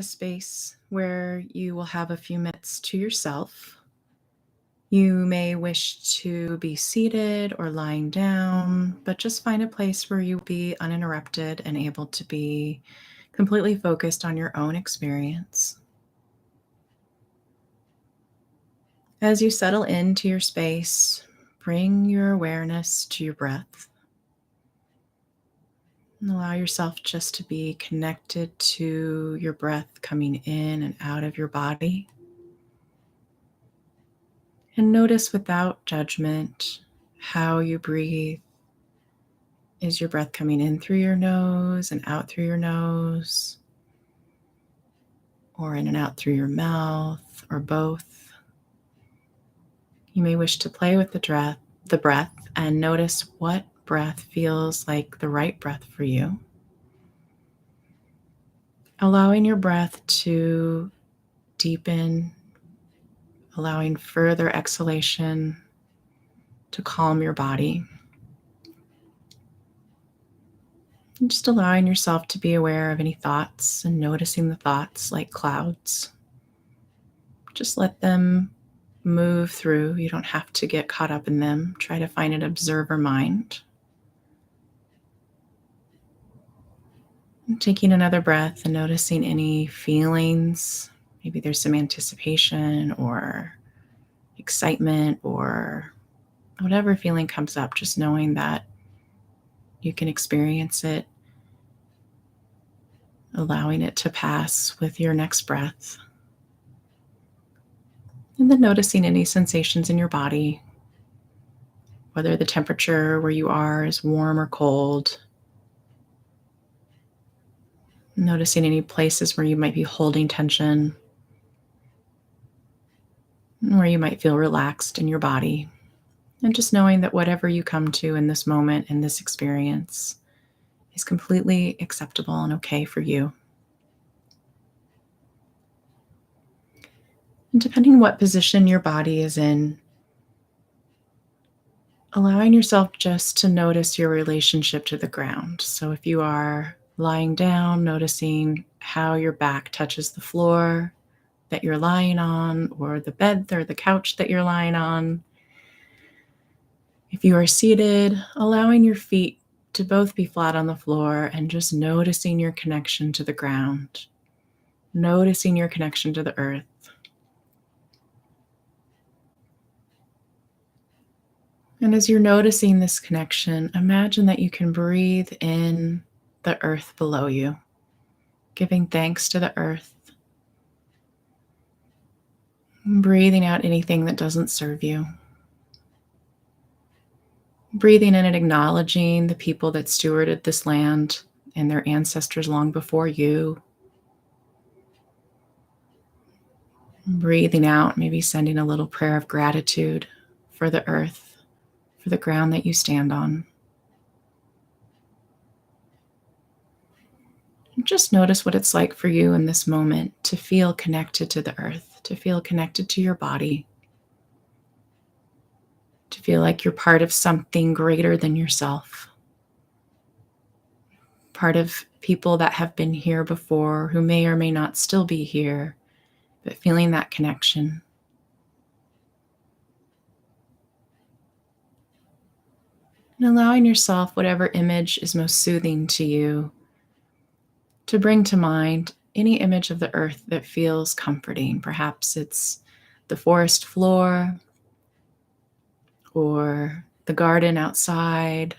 a space where you will have a few minutes to yourself. You may wish to be seated or lying down, but just find a place where you'll be uninterrupted and able to be completely focused on your own experience. As you settle into your space, bring your awareness to your breath. And allow yourself just to be connected to your breath coming in and out of your body. And notice without judgment how you breathe. Is your breath coming in through your nose and out through your nose? Or in and out through your mouth, or both? You may wish to play with the breath and notice what breath feels like the right breath for you. Allowing your breath to deepen, allowing further exhalation to calm your body. And just allowing yourself to be aware of any thoughts and noticing the thoughts like clouds. Just let them move through. You don't have to get caught up in them. Try to find an observer mind. And taking another breath and noticing any feelings. Maybe there's some anticipation or excitement or whatever feeling comes up, just knowing that you can experience it, allowing it to pass with your next breath. And then noticing any sensations in your body, whether the temperature where you are is warm or cold. Noticing any places where you might be holding tension, where you might feel relaxed in your body. And just knowing that whatever you come to in this moment, in this experience, is completely acceptable and okay for you. And depending what position your body is in, allowing yourself just to notice your relationship to the ground. So if you are lying down, noticing how your back touches the floor that you're lying on, or the bed or the couch that you're lying on. If you are seated, allowing your feet to both be flat on the floor and just noticing your connection to the ground, noticing your connection to the earth. And as you're noticing this connection, imagine that you can breathe in the earth below you, giving thanks to the earth, breathing out anything that doesn't serve you. Breathing in and acknowledging the people that stewarded this land and their ancestors long before you. Breathing out, maybe sending a little prayer of gratitude for the earth, for the ground that you stand on. Just notice what it's like for you in this moment to feel connected to the earth, to feel connected to your body, to feel like you're part of something greater than yourself, part of people that have been here before who may or may not still be here, but feeling that connection. And allowing yourself, whatever image is most soothing to you, to bring to mind any image of the earth that feels comforting. Perhaps it's the forest floor, or the garden outside,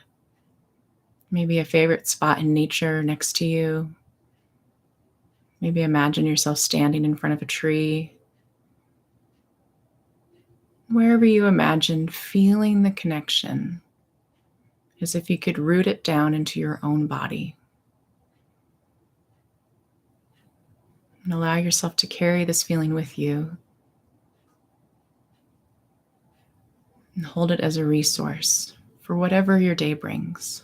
maybe a favorite spot in nature next to you. Maybe imagine yourself standing in front of a tree. Wherever you imagine, feeling the connection, as if you could root it down into your own body. And allow yourself to carry this feeling with you and hold it as a resource for whatever your day brings.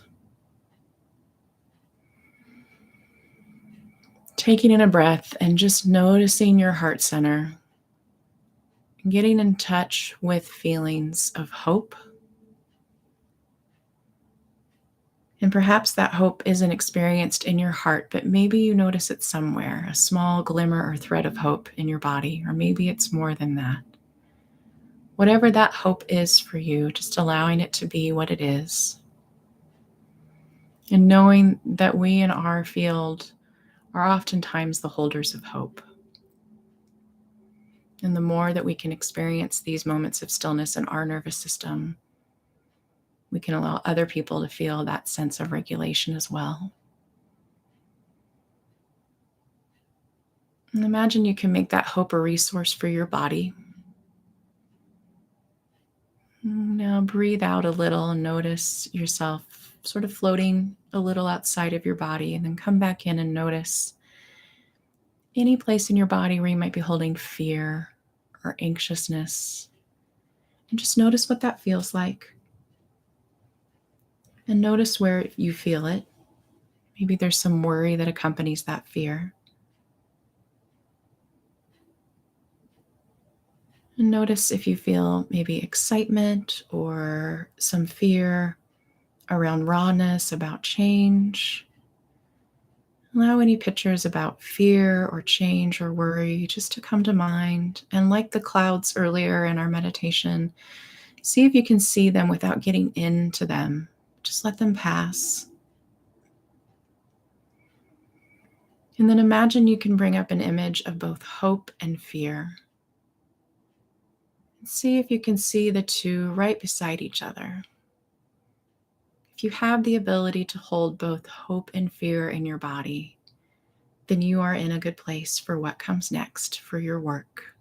Taking in a breath and just noticing your heart center, getting in touch with feelings of hope And perhaps that hope isn't experienced in your heart, but maybe you notice it somewhere, a small glimmer or thread of hope in your body, or maybe it's more than that. Whatever that hope is for you, just allowing it to be what it is. And knowing that we in our field are oftentimes the holders of hope. And the more that we can experience these moments of stillness in our nervous system, we can allow other people to feel that sense of regulation as well. And imagine you can make that hope a resource for your body. Now breathe out a little and notice yourself sort of floating a little outside of your body, and then come back in and notice any place in your body where you might be holding fear or anxiousness. And just notice what that feels like. And notice where you feel it. Maybe there's some worry that accompanies that fear. And notice if you feel maybe excitement or some fear around rawness, about change. Allow any pictures about fear or change or worry just to come to mind. And like the clouds earlier in our meditation, see if you can see them without getting into them. Just let them pass. And then imagine you can bring up an image of both hope and fear. See if you can see the two right beside each other. If you have the ability to hold both hope and fear in your body, then you are in a good place for what comes next for your work.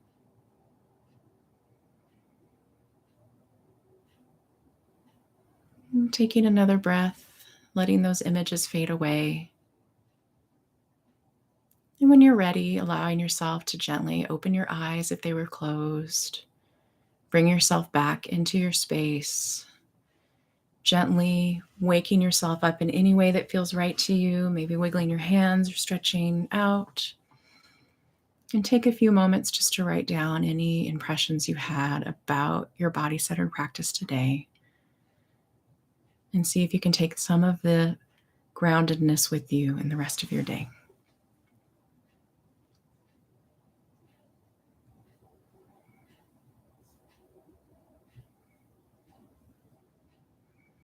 And taking another breath, letting those images fade away. And when you're ready, allowing yourself to gently open your eyes if they were closed. Bring yourself back into your space. Gently waking yourself up in any way that feels right to you, maybe wiggling your hands or stretching out. And take a few moments just to write down any impressions you had about your body-centered practice today. And see if you can take some of the groundedness with you in the rest of your day.